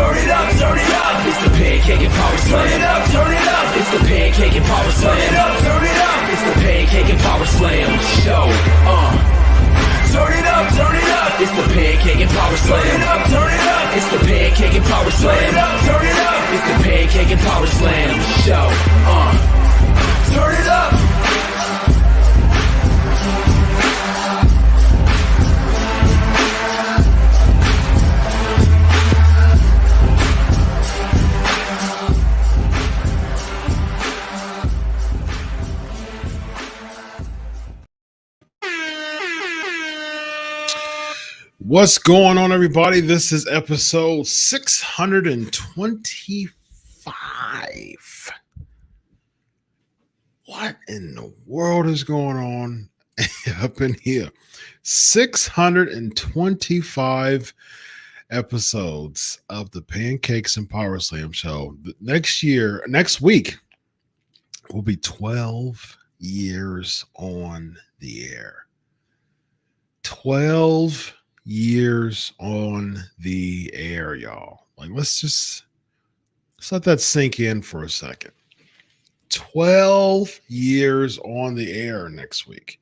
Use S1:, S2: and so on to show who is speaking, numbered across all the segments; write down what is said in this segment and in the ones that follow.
S1: Turn it up, it's the Pancake and Powerslam. Turn it up, it's the Pancake and Powerslam. Turn it up, it's the Pancake and Powerslam Show. Turn it up, it's the Pancake and Powerslam. Turn it up, it's the Pancake and Powerslam. Turn it up, it's the Pancake and Powerslam Show. Turn it up.
S2: What's going on, everybody? This is episode 625. What in the world is going on up in here? 625 episodes of the Pancakes and Powerslams Show. Next week, will be 12 years on the air. 12 years on the air, y'all. Like, let's let that sink in for a second. 12 years on the air next week.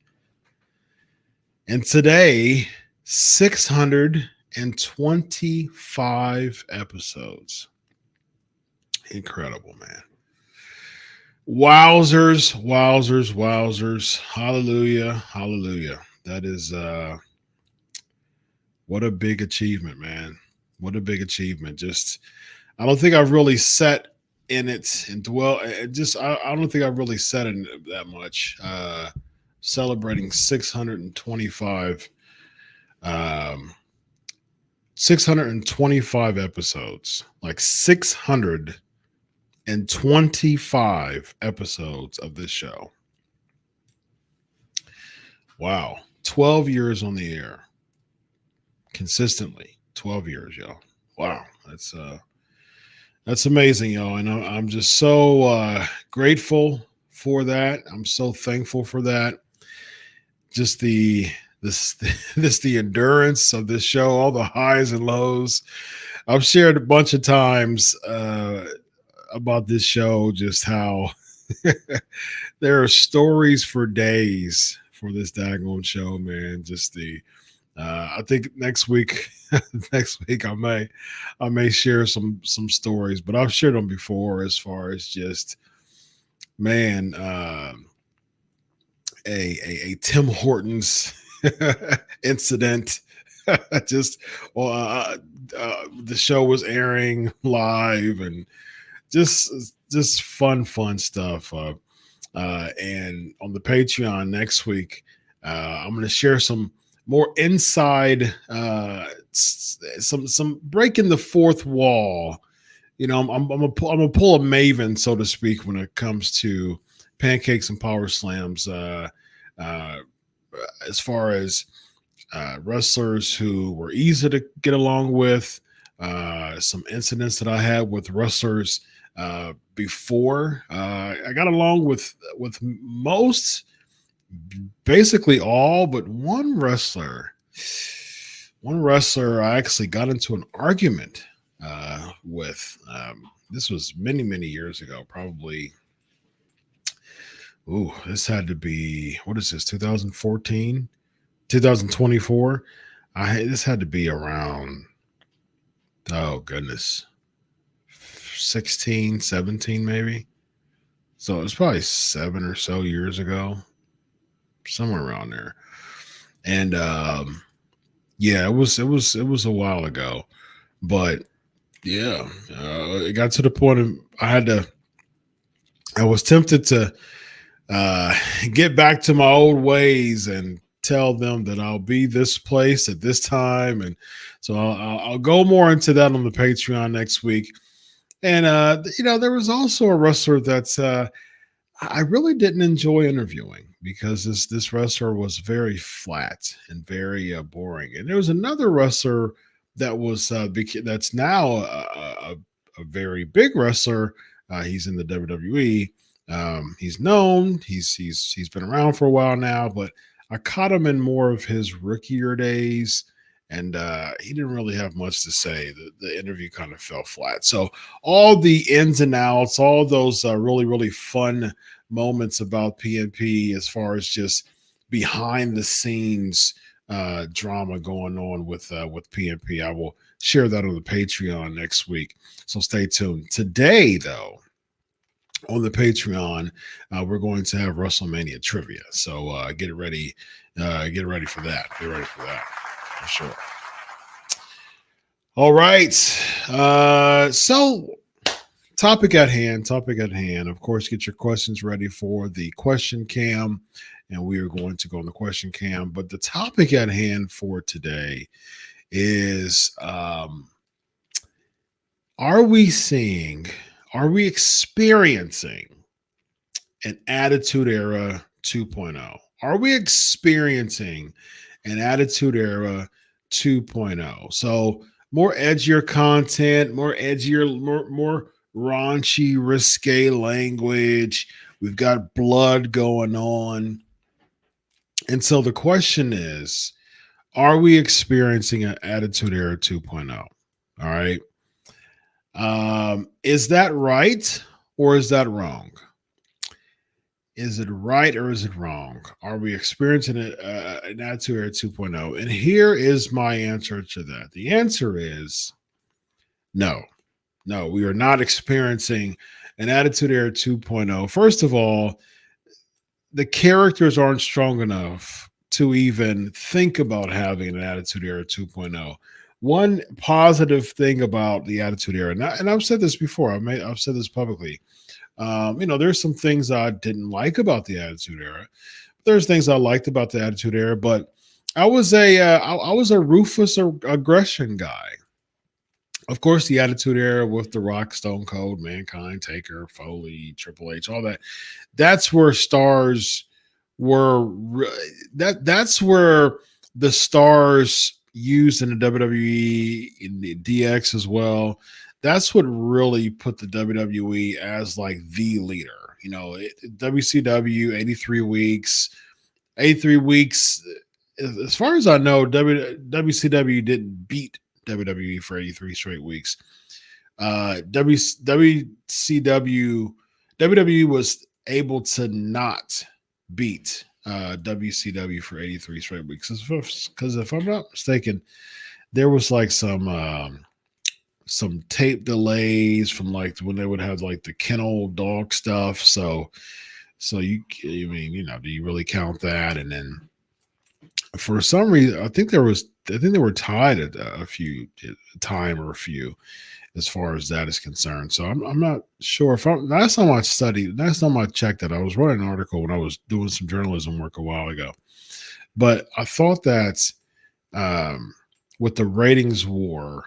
S2: And today, 625 episodes. Incredible, man. Wowzers. Hallelujah. That is what a big achievement, man. What a big achievement. I don't think I've really sat in it and I don't think I've really sat in it that much. Celebrating 625 episodes. Like 625 episodes of this show. Wow. 12 years on the air. Consistently 12 years, y'all. Wow, that's amazing, y'all. And I'm just so grateful for that. I'm so thankful for that. Just the endurance of this show, all the highs and lows. I've shared a bunch of times about this show, just how there are stories for days for this daggone show, man. Just I think next week I may share some stories, but I've shared them before as far as just, man, a Tim Hortons incident. The show was airing live and just fun stuff. And on the Patreon next week, I'm going to share some more inside, some breaking the fourth wall. You know, I'm gonna pull a Maven, so to speak, when it comes to Pancakes and Powerslams. As far as wrestlers who were easy to get along with, some incidents that I had with wrestlers before. I got along with most, basically all, but one wrestler. One wrestler I actually got into an argument with. This was many, many years ago, probably. Ooh, this had to be, what is this, 2014, 2024? This had to be around, oh goodness, 16, 17 maybe. So it was probably 7 or so years ago, somewhere around there. And yeah, it was a while ago. But yeah, it got to the point of I was tempted to get back to my old ways and tell them that I'll be this place at this time. And so I'll go more into that on the Patreon next week. And, there was also a wrestler that's, I really didn't enjoy interviewing because this wrestler was very flat and very boring. And there was another wrestler that was that's now a very big wrestler. He's in the WWE. He's known. He's been around for a while now, but I caught him in more of his rookier days, and he didn't really have much to say. The interview kind of fell flat. So all the ins and outs, all those really, really fun moments about PNP as far as just behind the scenes drama going on with PNP, I will share that on the Patreon next week. So stay tuned. Today, though, on the Patreon, we're going to have WrestleMania trivia. So get ready for that. Get ready for that for sure. All right. So topic at hand. Of course, get your questions ready for the question cam, and we are going to go on the question cam. But the topic at hand for today is: are we experiencing an Attitude Era 2.0? Are we experiencing an Attitude Era 2.0? So more edgier content, more raunchy, risque language. We've got blood going on. And so the question is, are we experiencing an Attitude Era 2.0? All right. Is that right or is that wrong? Is it right or is it wrong? Are we experiencing an Attitude Era 2.0? And here is my answer to that. The answer is no. No, we are not experiencing an Attitude Era 2.0. First of all, the characters aren't strong enough to even think about having an Attitude Era 2.0. One positive thing about the Attitude Era, and I've said this before, I've said this publicly. There's some things I didn't like about the Attitude Era. There's things I liked about the Attitude Era, but I was a ruthless aggression guy. Of course, the Attitude Era with The Rock, Stone Cold, Mankind, Taker, Foley, Triple H, all that. That's where stars were. That's where the stars used in the WWE, in the DX as well. That's what really put the WWE as like the leader. WCW 83 weeks. 83 weeks. As far as I know, WCW didn't beat WWE for 83 straight weeks. WWE was able to not beat WCW for 83 straight weeks. Because if I'm not mistaken, there was like some tape delays from like when they would have like the kennel dog stuff. So do you really count that? And then for some reason, I think they were tied at a few as far as that is concerned. So I'm not sure last time I checked that, I was writing an article when I was doing some journalism work a while ago. But I thought that with the ratings war,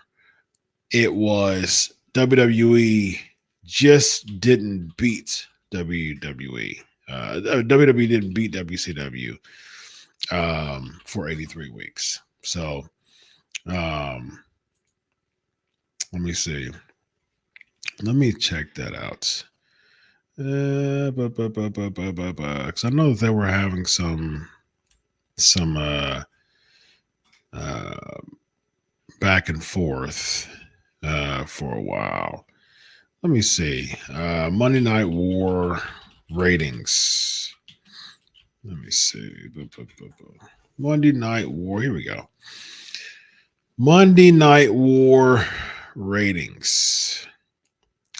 S2: it was WWE just didn't beat WWE. WWE didn't beat WCW for 83 weeks. So let me see. Let me check that out. Because I know that they were having some uh, back and forth for a while. Let me see. Monday Night War ratings. Let me see. Monday Night War. Here we go. Monday Night War ratings.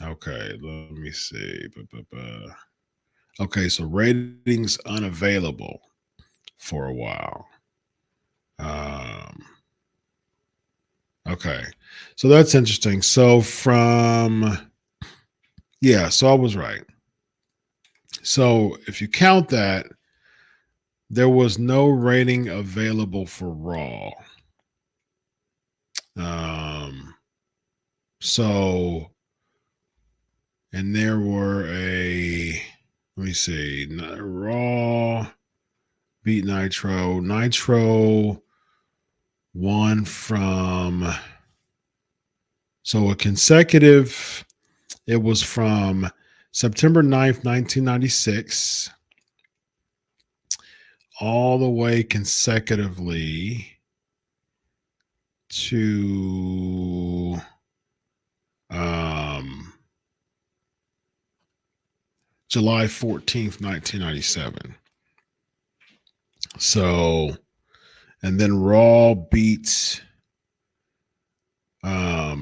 S2: Okay, let me see. Okay, so ratings unavailable for a while. Okay, so that's interesting. So so I was right. So if you count that, there was no rating available for Raw. So, and there were let me see, Raw beat Nitro. Nitro won from, so a consecutive, it was from September 9th, 1996, all the way consecutively to July 14th, 1997. So, and then Raw beat, yeah,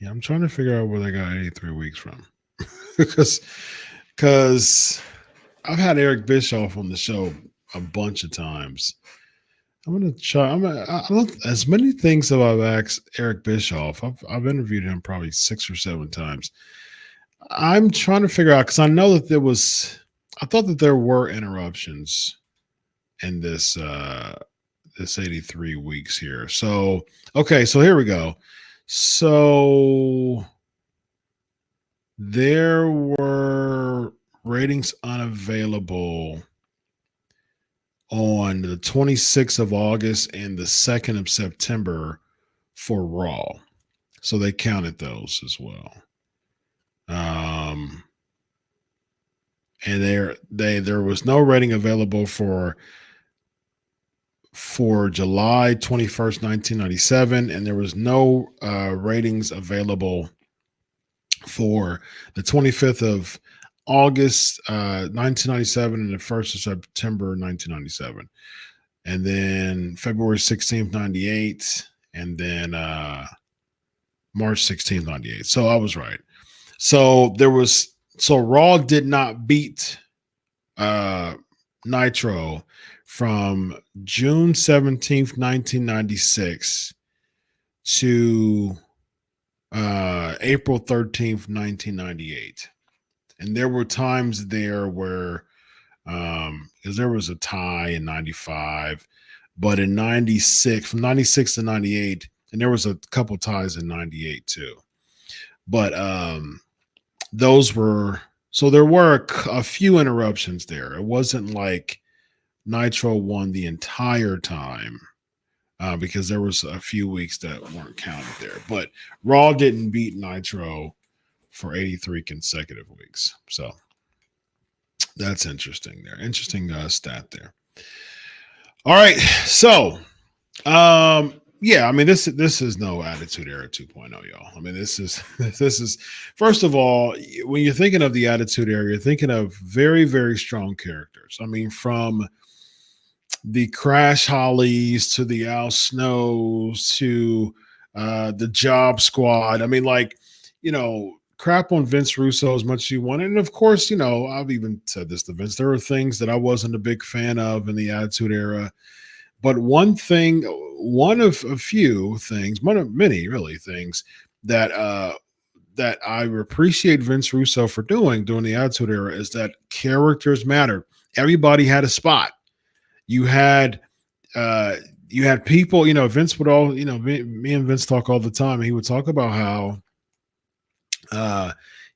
S2: I'm trying to figure out where they got 83 weeks from. because I've had Eric Bischoff on the show a bunch of times. I'm gonna try. I don't, as many things that I've asked Eric Bischoff. I've interviewed him probably 6 or 7 times. I'm trying to figure out, because I know that I thought that there were interruptions in this 83 weeks here. So okay, so here we go. So there were ratings unavailable on the 26th of August and the 2nd of September for Raw. So they counted those as well. And there was no rating available for July 21st, 1997, and there was no ratings available for the 25th of August 1997 and the 1st of September 1997, and then February 16th, 98, and then March 16th, 98. So I was right. So Raw did not beat Nitro from June 17th, 1996 to April 13th, 1998. And there were times there where, because there was a tie in 95, but in 96, from 96 to 98, and there was a couple ties in 98 too. But those were, so there were a few interruptions there. It wasn't like Nitro won the entire time, because there was a few weeks that weren't counted there. But Raw didn't beat Nitro for 83 consecutive weeks. So that's interesting there. Interesting stat there. All right. So, yeah, I mean, this is no Attitude Era 2.0, y'all. I mean, this is first of all, when you're thinking of the Attitude Era, you're thinking of very, very strong characters. I mean, from the Crash Hollies to the Al Snows to the Job Squad. I mean, like, crap on Vince Russo as much as you want. And of course, I've even said this to Vince. There are things that I wasn't a big fan of in the Attitude Era. But one of a few things, one of many really things that I appreciate Vince Russo for doing during the Attitude Era is that characters matter. Everybody had a spot. You had people, Vince would me and Vince talk all the time. He would talk about how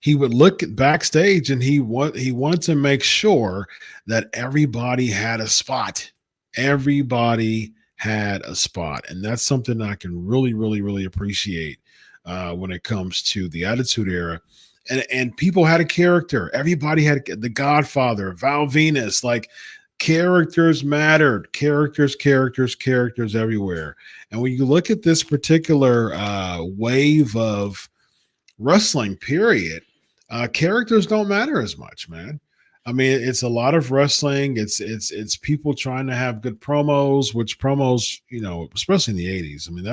S2: he would look backstage and he wanted to make sure that everybody had a spot. Everybody had a spot. And that's something I can really, really, really appreciate when it comes to the Attitude Era. And people had a character. Everybody had the Godfather, Val Venus, like characters mattered. Characters everywhere. And when you look at this particular wave of wrestling, period, characters don't matter as much, man. I mean, it's a lot of wrestling. It's people trying to have good promos, which promos, especially in the 80s. I mean,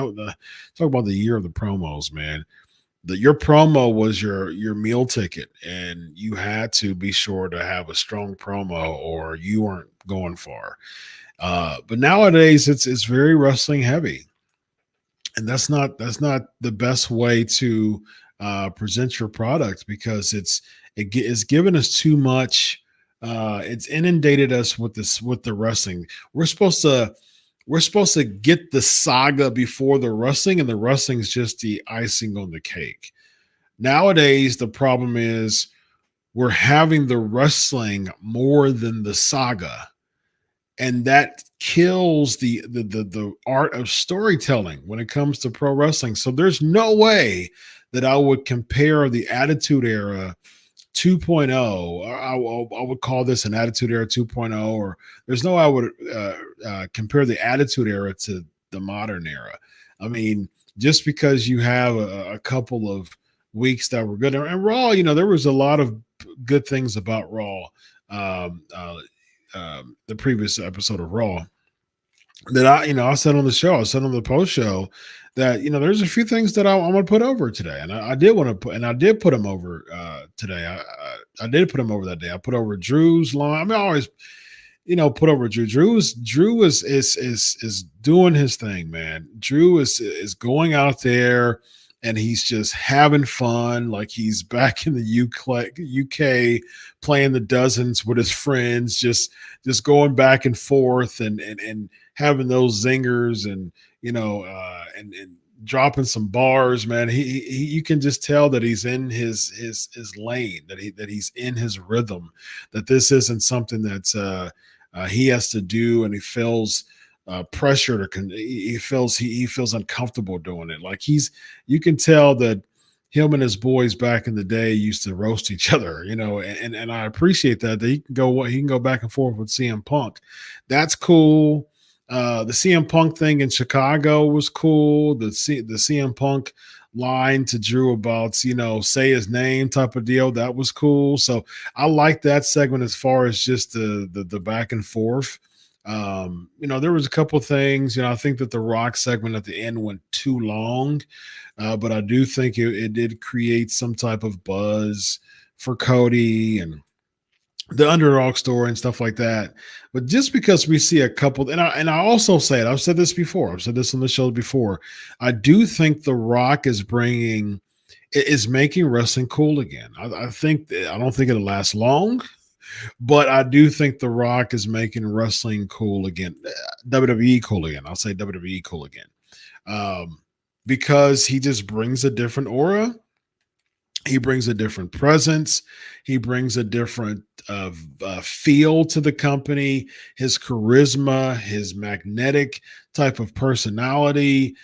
S2: talk about the year of the promos, man. Your promo was your meal ticket, and you had to be sure to have a strong promo or you weren't going far. But nowadays it's very wrestling heavy, and that's not the best way to present your product, because it's given us too much. It's inundated us with the wrestling. We're supposed to get the saga before the wrestling, and the wrestling is just the icing on the cake. Nowadays, the problem is we're having the wrestling more than the saga, and that kills the art of storytelling when it comes to pro wrestling. So there's no way that I would compare the Attitude Era 2.0. I would call this an Attitude Era 2.0, or there's no I would compare the Attitude Era to the modern era. I mean, just because you have a couple of weeks that were good, and Raw, there was a lot of good things about Raw, the previous episode of Raw, that I said on the show, I said on the post show that there's a few things that I'm going to put over today, and I did want to put, and I did put them over today. I did put them over that day. I put over Drew's line. I mean, I always put over Drew. Drew is doing his thing, man. Drew is going out there and he's just having fun, like he's back in the UK playing the dozens with his friends, just going back and forth and having those zingers and and dropping some bars, man. He you can just tell that he's in his lane, that he's in his rhythm, that this isn't something that he has to do, and he feels pressure he feels uncomfortable doing it. Like you can tell that him and his boys back in the day used to roast each other, and I appreciate that he can go back and forth with CM Punk. That's cool. The CM Punk thing in Chicago was cool. The CM Punk line to Drew about, say his name type of deal, that was cool. So I like that segment as far as just the back and forth. There was a couple of things. I think that the Rock segment at the end went too long, but I do think it did create some type of buzz for Cody and the underdog story and stuff like that. But just because we see a couple, and I also say it, I've said this before, I've said this on the show before, I do think The Rock is making wrestling cool again. I don't think it'll last long, but I do think The Rock is making wrestling cool again, WWE cool again. I'll say WWE cool again, because he just brings a different aura. He brings a different presence. He brings a different feel to the company. His charisma, his magnetic type of personality.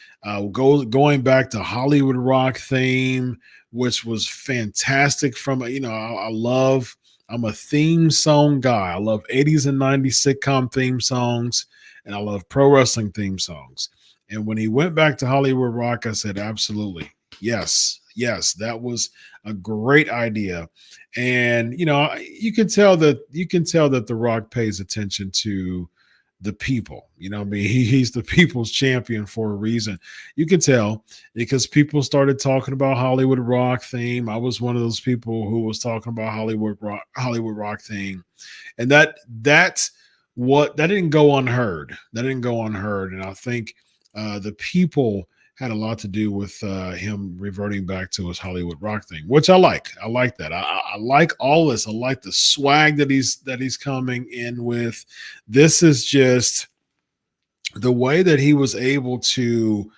S2: Going back to Hollywood Rock theme, which was fantastic. I'm a theme song guy. I love 80s and 90s sitcom theme songs, and I love pro wrestling theme songs. And when he went back to Hollywood Rock, I said, absolutely. Yes, that was a great idea. And you can tell that The Rock pays attention to the people. He's the people's champion for a reason. You can tell because people started talking about Hollywood Rock theme. I was one of those people who was talking about Hollywood Rock theme, and that didn't go unheard. And I think the people had a lot to do with him reverting back to his Hollywood Rock thing, which I like. I like that. I like all this. I like the swag that he's coming in with. This is just the way that he was able to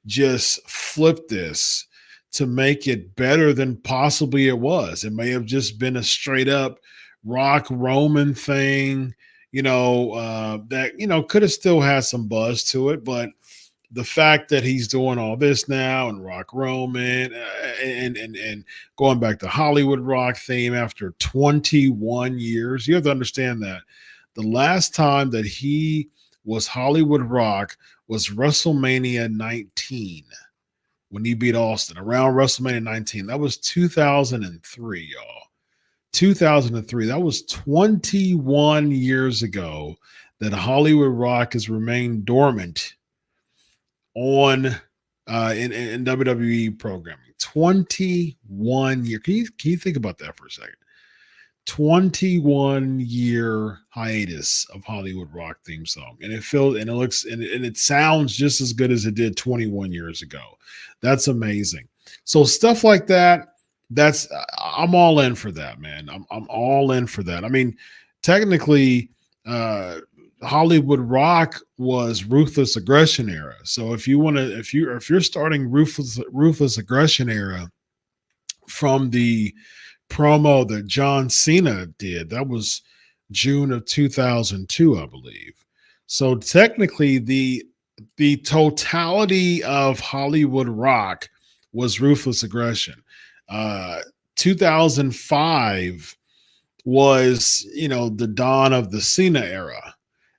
S2: just flip this to make it better than possibly it was. It may have just been a straight up Rock Roman thing, that could have still had some buzz to it, but the fact that he's doing all this now and Rock Roman and going back to Hollywood Rock theme after 21 years, you have to understand that the last time that he was Hollywood Rock was WrestleMania 19 when he beat Austin around WrestleMania 19. That was 2003, y'all. 2003. That was 21 years ago that Hollywood Rock has remained dormant on in WWE programming. 21 year. Can you think about that for a second? 21-year hiatus of Hollywood Rock theme song, and it feels and it looks and it sounds just as good as it did 21 years ago. That's amazing. So stuff like that, I'm all in for that, man. I'm all in for that. I mean, technically, Hollywood Rock was Ruthless Aggression era. So if you're starting Ruthless Aggression era from the promo that John Cena did, that was June of 2002, I believe. So technically, the totality of Hollywood Rock was Ruthless Aggression. 2005 was, the dawn of the Cena era,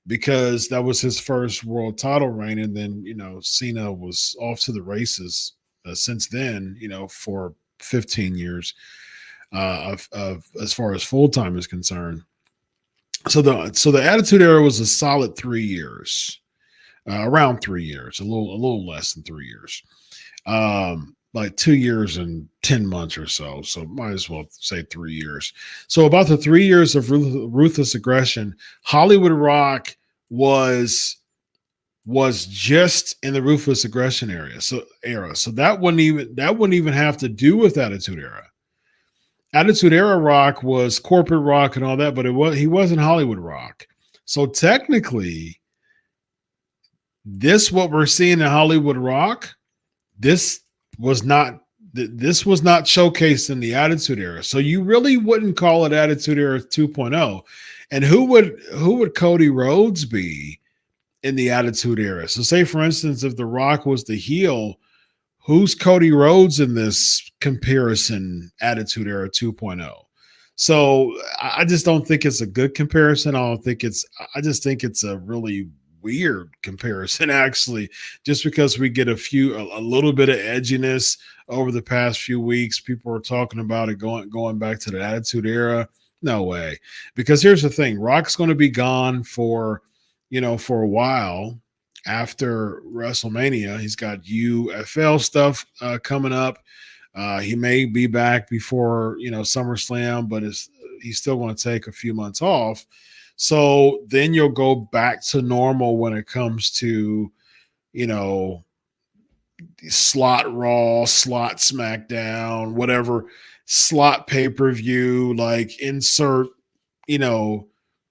S2: because that was his first world title reign. And then, Cena was off to the races since then, for 15 years of as far as full time is concerned. So the Attitude Era was a solid 3 years, around 3 years, a little less than 3 years, like 2 years and 10 months or so. So might as well say 3 years. So about the 3 years of Ruthless Aggression, Hollywood Rock was just in the Ruthless Aggression era. So that wouldn't even have to do with Attitude Era. Attitude Era Rock was corporate rock and all that, but he wasn't Hollywood Rock. So technically, what we're seeing in Hollywood Rock, this was not showcased in the Attitude Era. So you really wouldn't call it Attitude Era 2.0. And who would Cody Rhodes be in the Attitude Era? So say, for instance, if The Rock was the heel, who's Cody Rhodes in this comparison, Attitude Era 2.0? So I just don't think it's a good comparison. I just think it's a really weird comparison, actually, just because we get a little bit of edginess over the past few weeks. People are talking about it going back to the Attitude Era. No way. Because here's the thing, Rock's going to be gone for a while. After WrestleMania, he's got UFL stuff coming up. He may be back before SummerSlam, but he's still going to take a few months off. So then you'll go back to normal when it comes to slot Raw, slot SmackDown, whatever, slot pay-per-view, like insert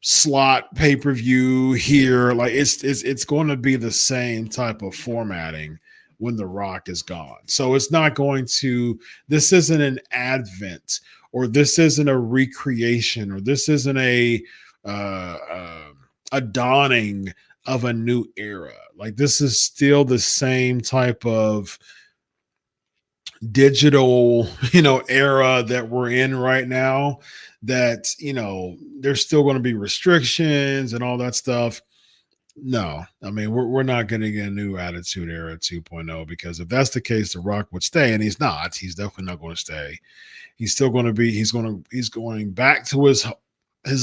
S2: slot pay-per-view here. Like it's going to be the same type of formatting when The Rock is gone. So it's not going to, this isn't an advent, or this isn't a recreation, or this isn't a dawning of a new era. Like, this is still the same type of digital era that we're in right now, that there's still going to be restrictions and all that stuff. No, I mean, we're not going to get a new Attitude Era 2.0, because if that's the case, The Rock would stay, and he's not. He's definitely not going to stay. He's still going to be. He's going back to his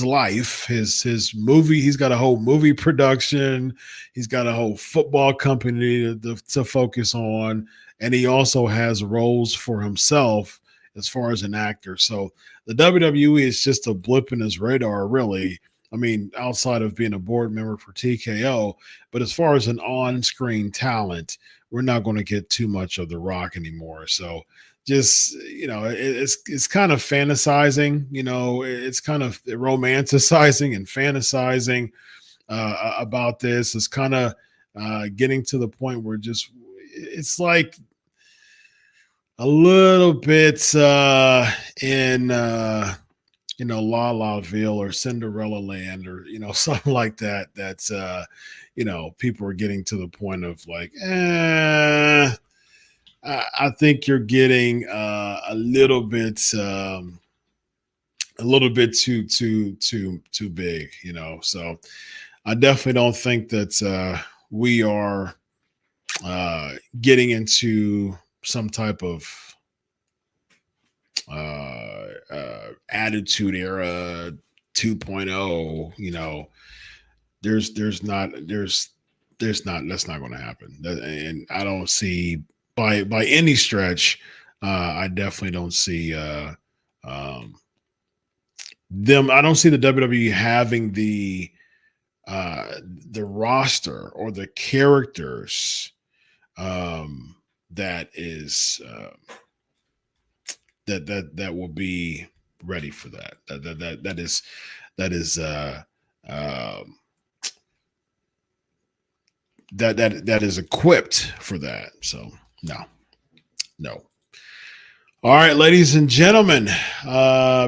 S2: life, his movie. He's got a whole movie production. He's got a whole football company to focus on, and he also has roles for himself as far as an actor. So the WWE is just a blip in his radar, really. I mean, outside of being a board member for TKO, but as far as an on-screen talent, we're not going to get too much of The Rock anymore. So just, it's kind of fantasizing, it's kind of romanticizing and fantasizing about this. It's kind of getting to the point where it's like a little bit in La La Ville or Cinderella Land or, something like that. That's, people are getting to the point of like, I think you're getting a little bit too big, So I definitely don't think that we are getting into some type of attitude era 2.0. There's not that's not going to happen. And I don't see by any stretch. I definitely don't see them. I don't see the WWE having the roster or the characters that is that will be ready for that. That is equipped for that. So no. All right, ladies and gentlemen,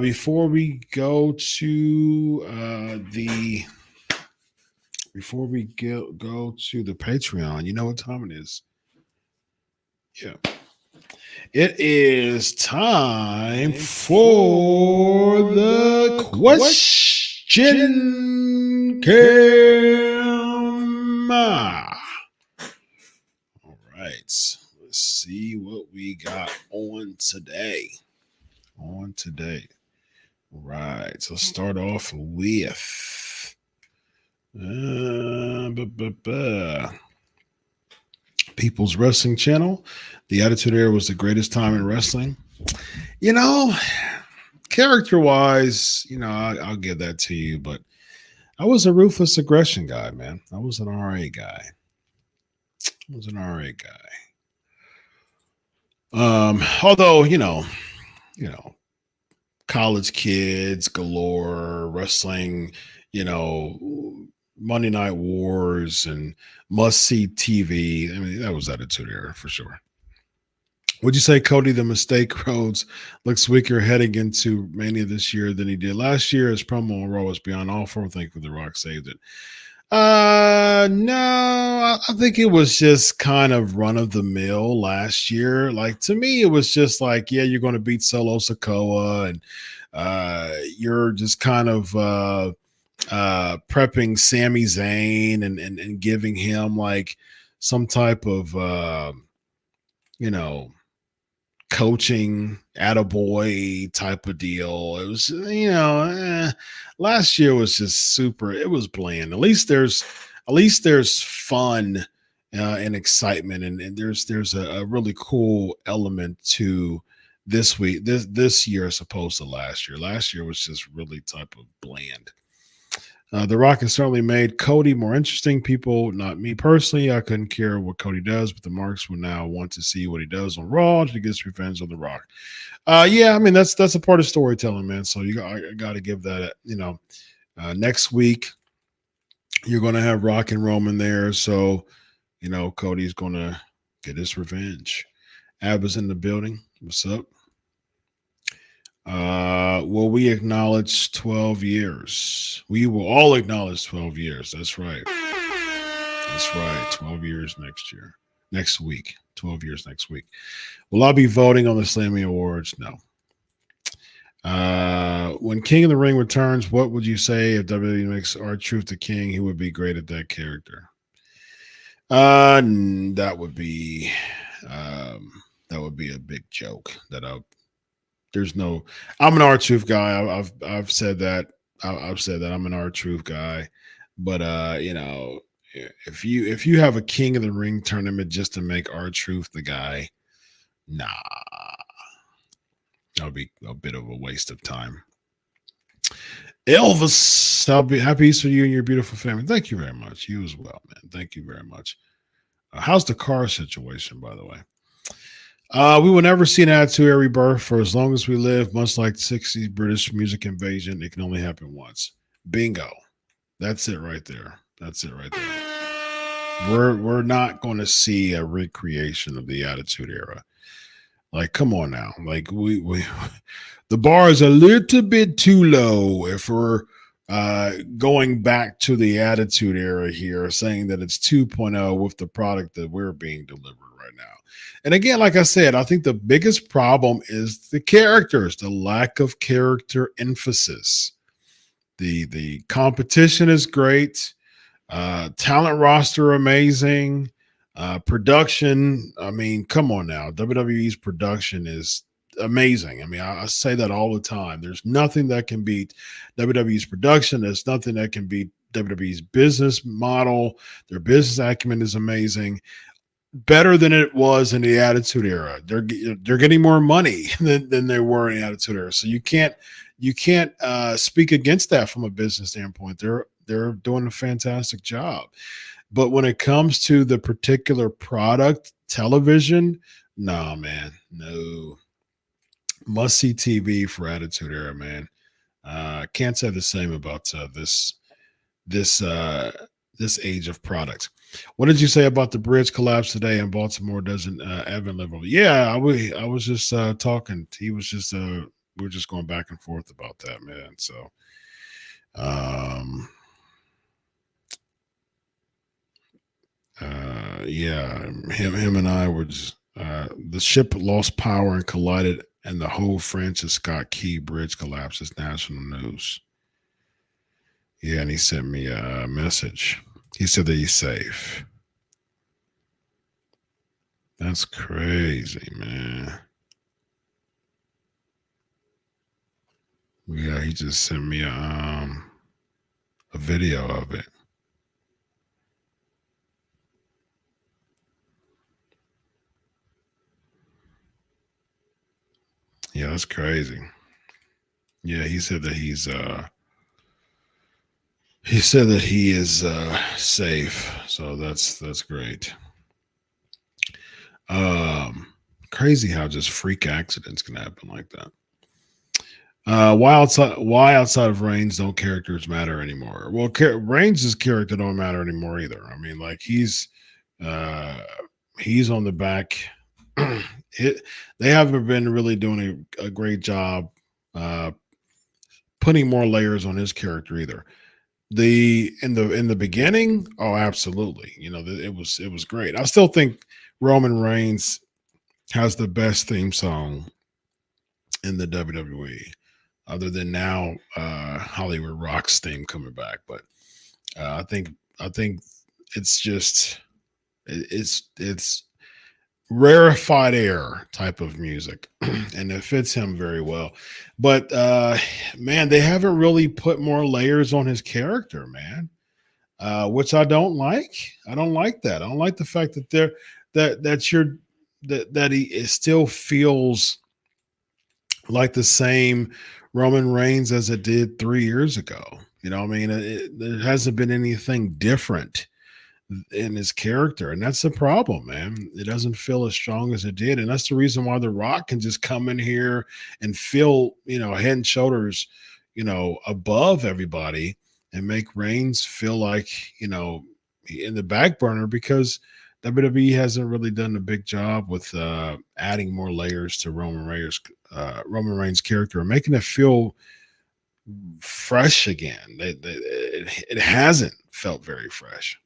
S2: before we go to the Patreon, you know what time it is? Yeah. It is time for the question cam. All right. Let's see what we got on today. All right. So let's start off with People's Wrestling Channel. The Attitude Era was the greatest time in wrestling. Character-wise, I'll give that to you, but I was a ruthless aggression guy, man. I was an RA guy. Although, college kids galore, wrestling, Monday Night Wars and must-see TV. I mean, that was Attitude Era for sure. Would you say, Cody, the mistake Rhodes looks weaker heading into Mania this year than he did last year? His promo on Raw was beyond all form. Thankfully, The Rock saved it. No, I think it was just kind of run of the mill last year. Like, to me, it was just like, yeah, you're going to beat Solo Sikoa and you're just kind of prepping Sami Zayn and giving him like some type of coaching attaboy type of deal. It was, last year was just super. It was bland. At least there's fun and excitement, and there's a really cool element to this year as opposed to last year. Last year was just really type of bland. The Rock has certainly made Cody more interesting. People, not me personally, I couldn't care what Cody does, but the marks will now want to see what he does on Raw to get revenge on The Rock. Yeah, I mean that's a part of storytelling, man. So I got to give that. Next week you're going to have Rock and Roman there, so Cody's going to get his revenge. Abba's in the building. What's up? Will we acknowledge 12 years? We will all acknowledge 12 years. That's right. 12 years next week. 12 years next week. Will I be voting on the Slammy Awards? No. When King of the Ring returns, what would you say if WWE makes R-Truth the king? He would be great at that character. That would be a big joke. I'm an R-Truth guy. I've said that. I've said that I'm an R-Truth guy. But if you have a King of the Ring tournament just to make R-Truth the guy, nah. That'll be a bit of a waste of time. Elvis, I'll be happy Easter to you and your beautiful family. Thank you very much. You as well, man. Thank you very much. How's the car situation, by the way? We will never see an Attitude Era rebirth for as long as we live, much like the 60s British music invasion. It can only happen once. Bingo. That's it right there. We're not going to see a recreation of the Attitude Era. Like, come on now. Like we the bar is a little bit too low if we're going back to the attitude era here, saying that it's 2.0 with the product that we're being delivered right now. And again, like I said, I think the biggest problem is the characters, the lack of character emphasis. The competition is great. Talent roster amazing. Production, I mean, come on now. WWE's production is amazing. I mean, I say that all the time. There's nothing that can beat WWE's production. There's nothing that can beat WWE's business model. Their business acumen is amazing. Better than it was in the Attitude Era. They're getting more money than they were in the Attitude Era. So you can't speak against that from a business standpoint. They're doing a fantastic job. But when it comes to the particular product, television, no, man, no. Must see TV for Attitude Era, man. Can't say the same about this age of product. What did you say about the bridge collapse today in Baltimore? Doesn't Evan live over? Yeah, I was just talking. He was just we were just going back and forth about that, man. So, yeah, him and I were just, the ship lost power and collided, and the whole Francis Scott Key bridge collapse is national news. Yeah, and he sent me a message. He said that he's safe. That's crazy, man. Yeah, he just sent me a video of it. Yeah, that's crazy. Yeah, he said that he is safe. So that's great. Crazy how just freak accidents can happen like that. Why outside of Reigns don't characters matter anymore? Well, Reigns' character don't matter anymore either. I mean, like he's on the back. They haven't been really doing a great job putting more layers on his character either. In the beginning, oh, absolutely. You know, it was great. I still think Roman Reigns has the best theme song in the WWE, other than now Hollywood Rock's theme coming back. But I think it's just it's rarefied air type of music, and it fits him very well. But man, they haven't really put more layers on his character, man. Which I don't like. I don't like that. I don't like the fact that that he still feels like the same Roman Reigns as it did 3 years ago. You know what I mean? There hasn't been anything different in his character, and that's the problem, man. It doesn't feel as strong as it did, and that's the reason why The Rock can just come in here and feel, head and shoulders, above everybody, and make Reigns feel like, in the back burner, because WWE hasn't really done a big job with adding more layers to Roman Reigns' character and making it feel fresh again. It hasn't felt very fresh.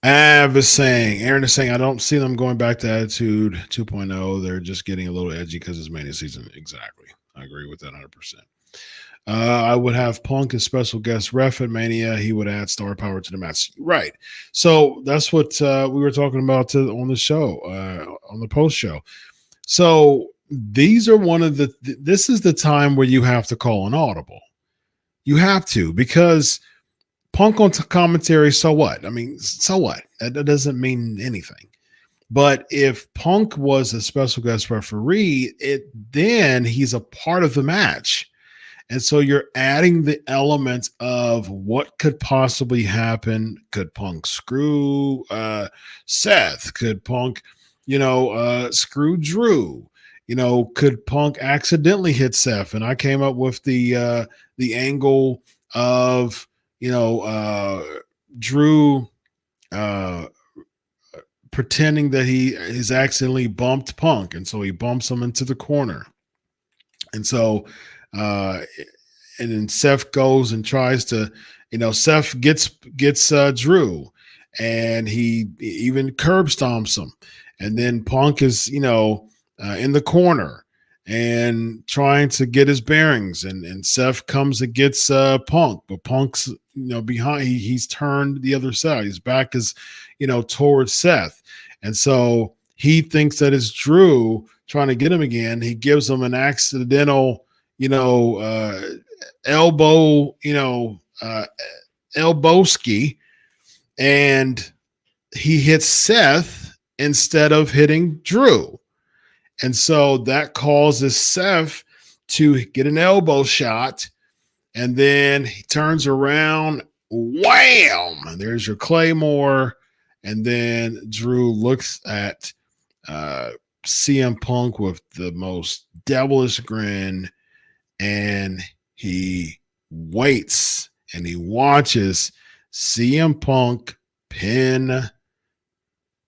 S2: Aaron is saying, I don't see them going back to Attitude 2.0. They're just getting a little edgy because it's Mania season. Exactly. I agree with that 100%. I would have Punk as special guest ref at Mania. He would add star power to the match. Right. So that's what we were talking about on the show, on the post show. So these are this is the time where you have to call an audible. You have to, because Punk on commentary, so what? I mean, so what? That doesn't mean anything. But if Punk was a special guest referee, then he's a part of the match. And so you're adding the elements of what could possibly happen. Could Punk screw Seth? Could Punk, screw Drew? Could Punk accidentally hit Seth? And I came up with the angle of, Drew pretending that he is accidentally bumped Punk, and so he bumps him into the corner. And so, and then Seth goes and tries to, Seth gets Drew, and he even curb stomps him. And then Punk is, in the corner and trying to get his bearings. And Seth comes and gets Punk, but Punk's, behind. He's turned the other side. His back is, towards Seth. And so he thinks that it's Drew trying to get him again. He gives him an accidental, elbow, elbowski, and he hits Seth instead of hitting Drew. And so that causes Seth to get an elbow shot, and then he turns around, wham! There's your Claymore, and then Drew looks at CM Punk with the most devilish grin, and he waits and he watches CM Punk pin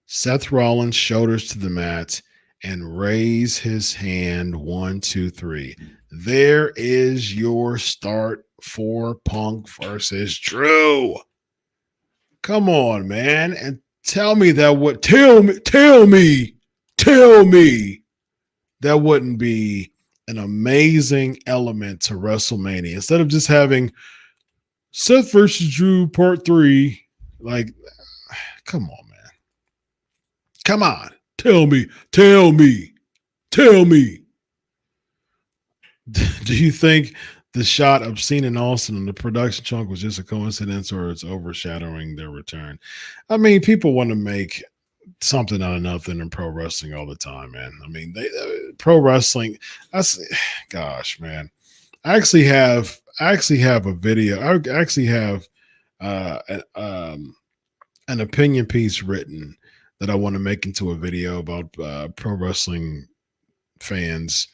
S2: Seth Rollins' shoulders to the mat and raise his hand. 1, 2, 3. There is your start for Punk versus Drew. Come on, man. And tell me that that wouldn't be an amazing element to WrestleMania. Instead of just having Seth versus Drew Part 3, like, come on, man. Come on. Tell me. Do you think the shot of Cena and Austin in the production trunk was just a coincidence, or it's overshadowing their return? I mean, people want to make something out of nothing in pro wrestling all the time, man. I mean, pro wrestling, gosh, man. I actually have a video. I actually have an opinion piece written that I want to make into a video about pro wrestling fans.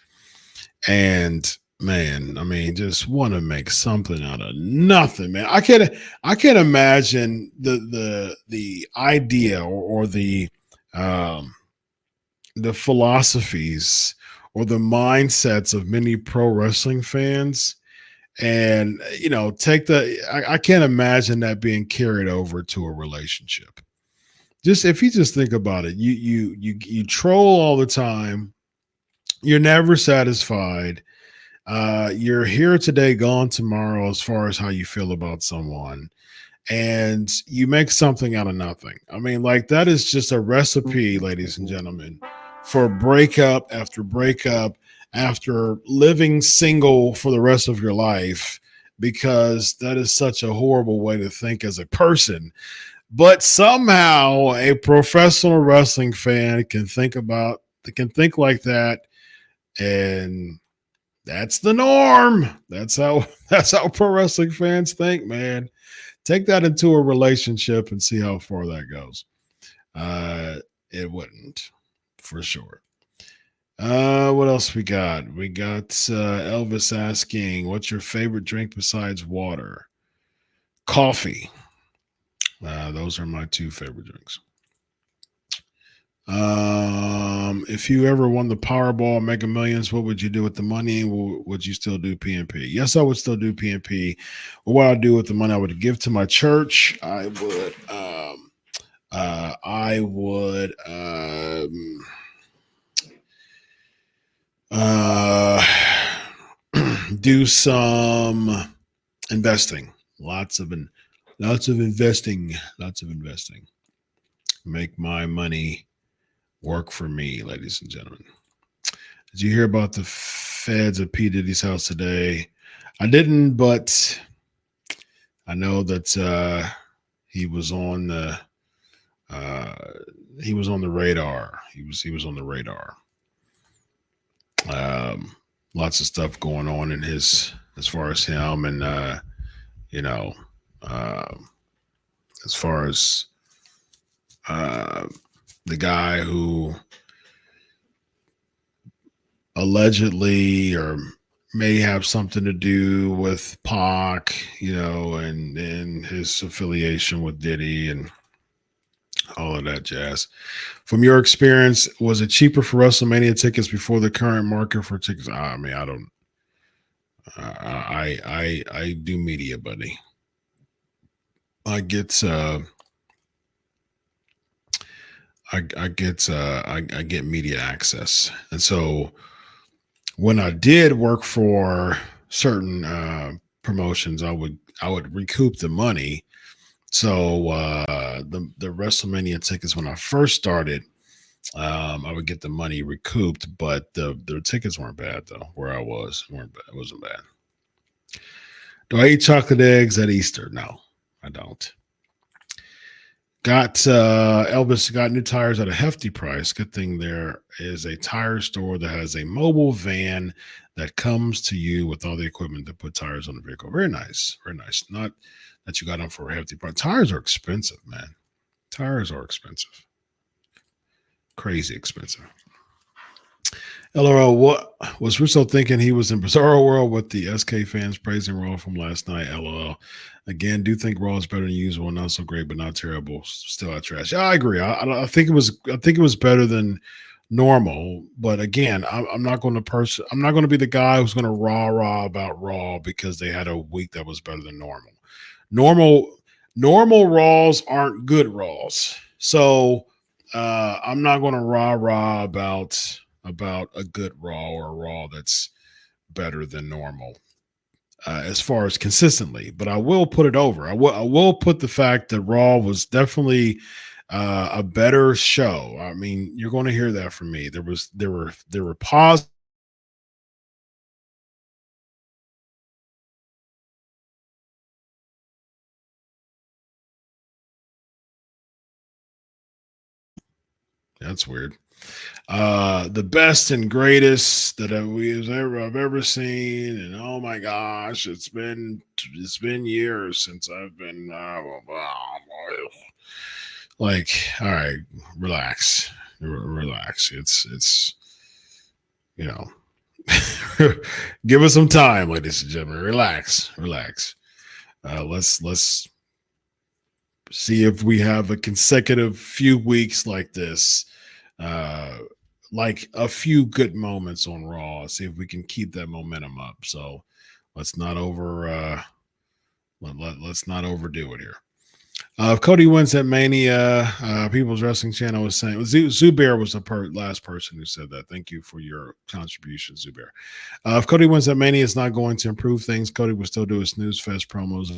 S2: And man, I mean, just want to make something out of nothing, man. I can't imagine the idea or the philosophies or the mindsets of many pro wrestling fans. And, I can't imagine that being carried over to a relationship. If you just think about it, you troll all the time. You're never satisfied. You're here today, gone tomorrow, as far as how you feel about someone, and you make something out of nothing. I mean, like, that is just a recipe, ladies and gentlemen, for breakup after breakup after living single for the rest of your life, because that is such a horrible way to think as a person. But somehow a professional wrestling fan can think like that, and that's the norm. That's how pro wrestling fans think, man. Take that into a relationship and see how far that goes. It wouldn't, for sure. What else we got? We got Elvis asking, what's your favorite drink besides water? Coffee. Those are my two favorite drinks. If you ever won the Powerball Mega Millions, what would you do with the money? Would you still do PNP? Yes, I would still do PNP. What I'd do with the money, I would give to my church. I would do some investing. Lots of investing. Make my money work for me, ladies and gentlemen. Did you hear about the feds at P. Diddy's house today? I didn't, but I know that he was on the radar. He was on the radar. Lots of stuff going on in as far as him, and as far as the guy who allegedly or may have something to do with Pac, and his affiliation with Diddy and All of that jazz. From your experience, was it cheaper for WrestleMania tickets before the current market for tickets? I mean, I don't. I do media, buddy. I get I get media access, and so when I did work for certain promotions, I would recoup the money. So the WrestleMania tickets when I first started, I would get the money recouped, but the tickets weren't bad though. Where I was weren't bad. It wasn't bad. Do I eat chocolate eggs at Easter? No, I don't. Got Elvis got new tires at a hefty price. Good thing there is a tire store that has a mobile van that comes to you with all the equipment to put tires on the vehicle. Very nice, very nice. Not that you got them for a hefty price. Tires are expensive, man. Tires are expensive, crazy expensive. LOL, what was Russo thinking he was in Bizarro World with the SK fans praising Raw from last night? LOL. Again, do think Raw is better than usual, not so great, but not terrible. Still out trash. Yeah, I agree. I think it was better than normal. But again, I'm not going to I'm not going to be the guy who's going to rah about Raw because they had a week that was better than normal. Normal Raws aren't good Raws. So I'm not going to rah about a good Raw or a Raw that's better than normal as far as consistently. But I will put it over. I will put the fact that Raw was definitely a better show. I mean, you're going to hear that from me. There were positive. That's weird. The best and greatest that I've ever seen, and oh my gosh, it's been years since I've been like, all right, relax. It's you know, give us some time, ladies and gentlemen. Relax. Let's see if we have a consecutive few weeks like this. Like a few good moments on Raw. See if we can keep that momentum up. So let's not let's not overdo it here. If Cody wins at Mania, People's Wrestling Channel was saying Zubair was the last person who said that. Thank you for your contribution, Zubair. If Cody wins at Mania, it's not going to improve things. Cody will still do his Snooze Fest promos.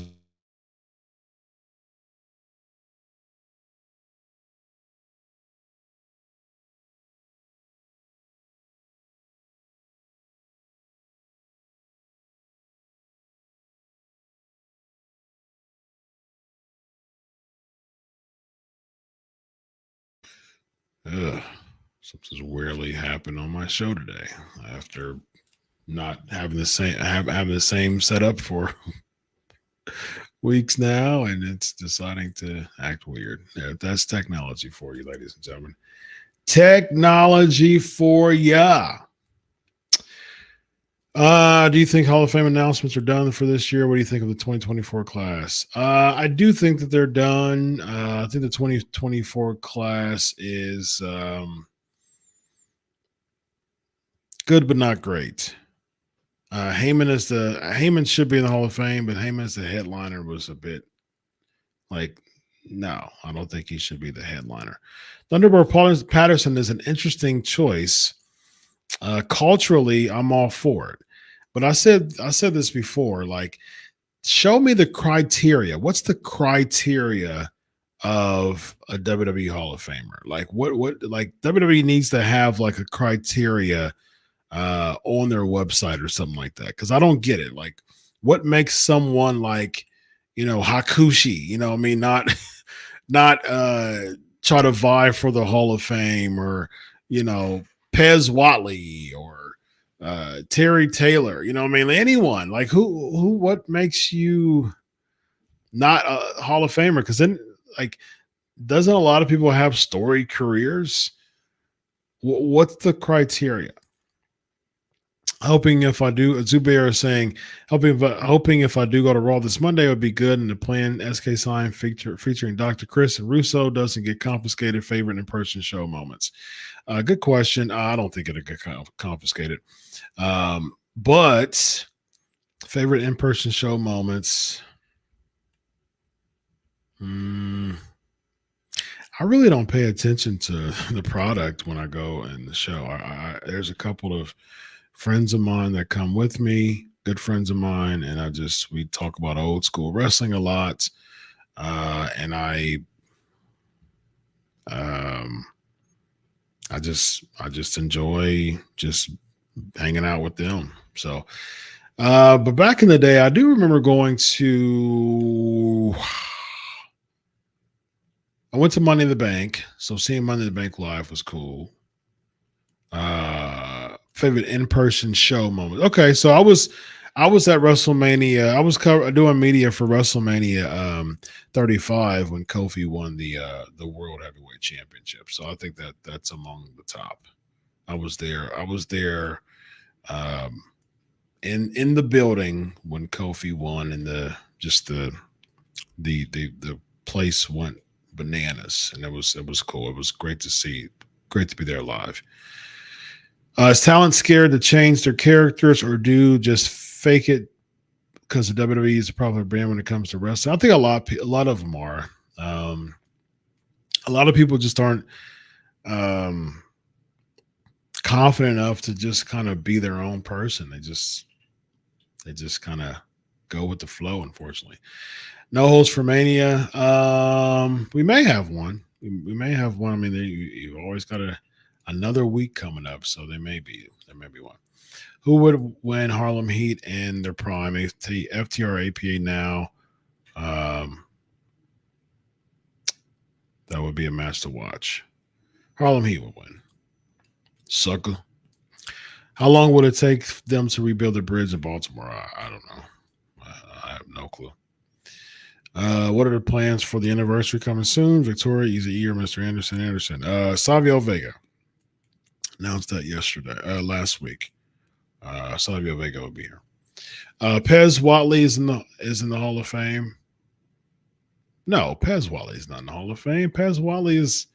S2: Ugh, something's weirdly happened on my show today after not having having the same setup for weeks now, and it's deciding to act weird. Yeah, that's technology for you, ladies and gentlemen. Technology for ya. Do you think Hall of Fame announcements are done for this year? What do you think of the 2024 class? I do think that they're done. I think the 2024 class is good, but not great. Heyman should be in the Hall of Fame, but Heyman as the headliner was a bit like, no, I don't think he should be the headliner. Thunderbolt Patterson is an interesting choice. Culturally, I'm all for it. But I said this before, like, show me the criteria. What's the criteria of a WWE Hall of Famer? Like what like WWE needs to have like a criteria on their website or something like that. Cause I don't get it. Like what makes someone like, Hakushi, I mean, not try to vie for the Hall of Fame or, Pez Watley or Terry Taylor, I mean, anyone like what makes you not a Hall of Famer? Because then, like, doesn't a lot of people have storied careers? What's the criteria? Hoping if I do, Zubair is saying, hoping if I do go to Raw this Monday, it would be good. And the planned SK sign featuring Dr. Chris and Russo doesn't get confiscated. Favorite in-person show moments. Good question. I don't think it'll get confiscated. But favorite in-person show moments. I really don't pay attention to the product when I go in the show. There's a couple of friends of mine that come with me, good friends of mine, and we talk about old school wrestling a lot. And I just enjoy just hanging out with them. So, but back in the day, I do remember going to. I went to Money in the Bank, so seeing Money in the Bank live was cool. Favorite in-person show moment. Okay, so I was at WrestleMania. I was doing media for WrestleMania 35 when Kofi won the World Heavyweight Championship. So I think that's among the top. I was there in the building when Kofi won, and the place went bananas, and it was cool. It was great to see, great to be there live. Is talent scared to change their characters or do just fake it because the WWE is a popular brand when it comes to wrestling? I think a lot of them are. A lot of people just aren't confident enough to just kind of be their own person. They just kind of go with the flow, unfortunately. No host for Mania. We may have one. We may have one. I mean, you've always got another week coming up, so there may be one. Who would win Harlem Heat in their prime? FTR, APA now. That would be a match to watch. Harlem Heat would win. Sucker. How long would it take them to rebuild the bridge in Baltimore? I don't know. I have no clue. What are the plans for the anniversary coming soon? Victoria, Easy Ear, Mr. Anderson. Savio Vega announced that last week. Savio Vega will be here. Pez Watley is in the Hall of Fame. No, Pez Watley is not in the Hall of Fame. Pez Watley is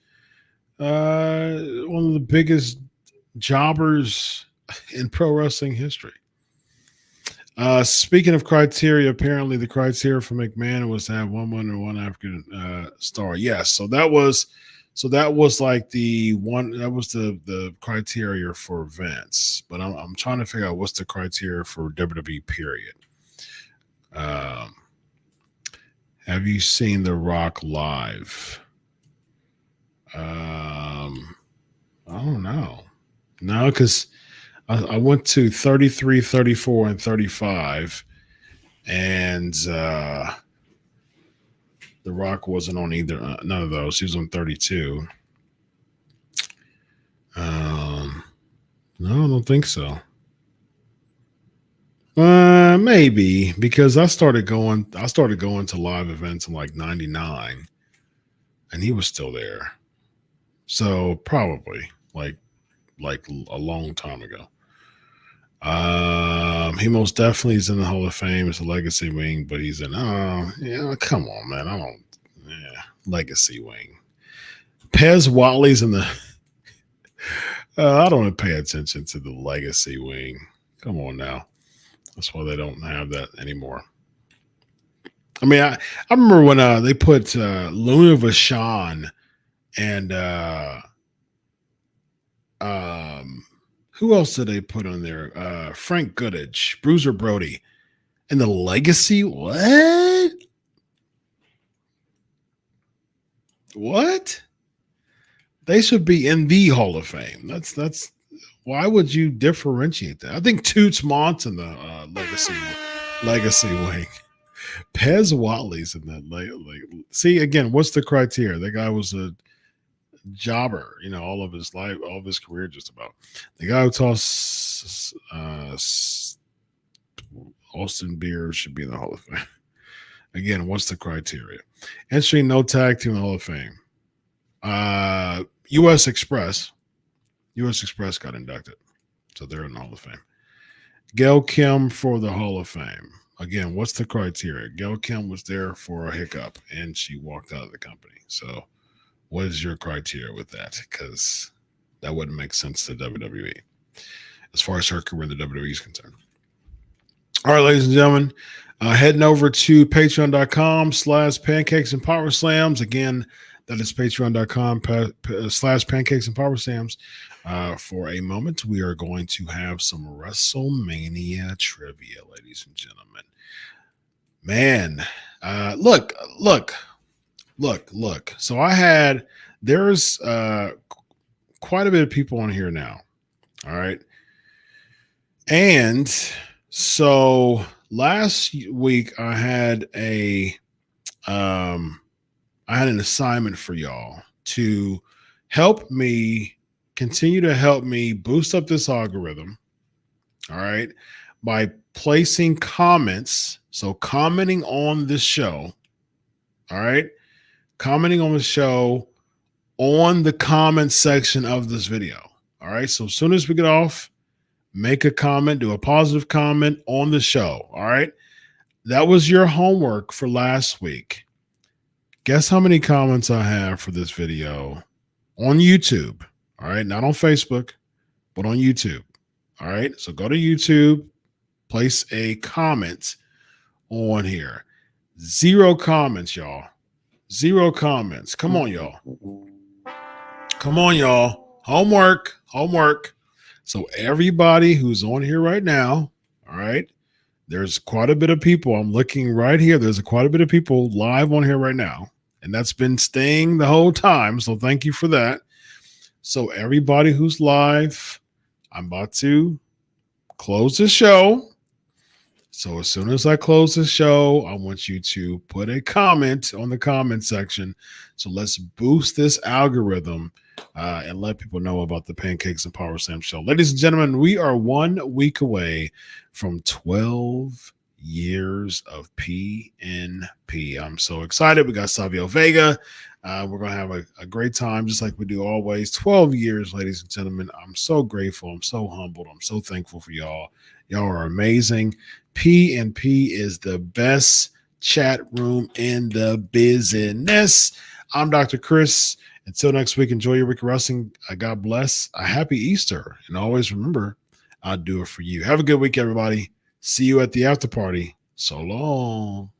S2: one of the biggest jobbers in pro wrestling history. Speaking of criteria, apparently the criteria for McMahon was to have one woman and one African star. Yes, so that was like the one that was the criteria for Vince. But I'm trying to figure out what's the criteria for WWE. Period. Have you seen The Rock live? I don't know. No, because I went to 33, 34, and 35, and The Rock wasn't on either. None of those. He was on 32. No, I don't think so. Maybe because I started going to live events in like 99, and he was still there. So probably like a long time ago. He most definitely is in the Hall of Fame. It's a legacy wing, but he's in come on, man. Legacy wing. Pez Watley's in the I don't want to pay attention to the legacy wing. Come on now. That's why they don't have that anymore. I mean, I remember when they put Luna Vachon and who else did they put on there? Frank Goodage, Bruiser Brody, and the legacy. What? They should be in the Hall of Fame. That's why would you differentiate that? I think Toots Mont's in the legacy wing. Pez Watley's in that. See again, what's the criteria? That guy was a jobber, all of his life, all of his career, just about. The guy who tossed Austin Beer should be in the Hall of Fame. Again, what's the criteria? Entry, no tag team in the Hall of Fame. U.S. Express got inducted, so they're in the Hall of Fame. Gail Kim for the Hall of Fame. Again, what's the criteria? Gail Kim was there for a hiccup and she walked out of the company. So what is your criteria with that? Because that wouldn't make sense to WWE as far as her career in the WWE is concerned. All right, ladies and gentlemen, heading over to patreon.com/pancakes and power slams. Again, that is patreon.com/pancakes and power slams. For a moment, we are going to have some WrestleMania trivia, ladies and gentlemen. Man, look. So there's quite a bit of people on here now. All right. And so last week I had an assignment for y'all to continue to help me boost up this algorithm. All right. By placing comments. So commenting on this show. All right. Commenting on the show on the comment section of this video. All right. So as soon as we get off, make a comment, do a positive comment on the show. All right. That was your homework for last week. Guess how many comments I have for this video on YouTube. All right. Not on Facebook, but on YouTube. All right. So go to YouTube, place a comment on here. 0 comments, y'all. 0 comments. Come on, y'all. Come on, y'all. Homework. So everybody who's on here right now, all right, there's quite a bit of people. I'm looking right here. There's quite a bit of people live on here right now. And that's been staying the whole time. So thank you for that. So everybody who's live, I'm about to close the show. So as soon as I close the show, I want you to put a comment on the comment section. So let's boost this algorithm and let people know about the Pancakes and Powerslams Show. Ladies and gentlemen, we are 1 week away from 12 years of PNP. I'm so excited. We got Savio Vega. We're going to have a great time, just like we do always. 12 years, ladies and gentlemen. I'm so grateful. I'm so humbled. I'm so thankful for y'all. Y'all are amazing. PNP is the best chat room in the business. I'm Dr. Chris. Until next week, enjoy your week of wrestling. God bless. A happy Easter. And always remember, I'll do it for you. Have a good week, everybody. See you at the after party. So long.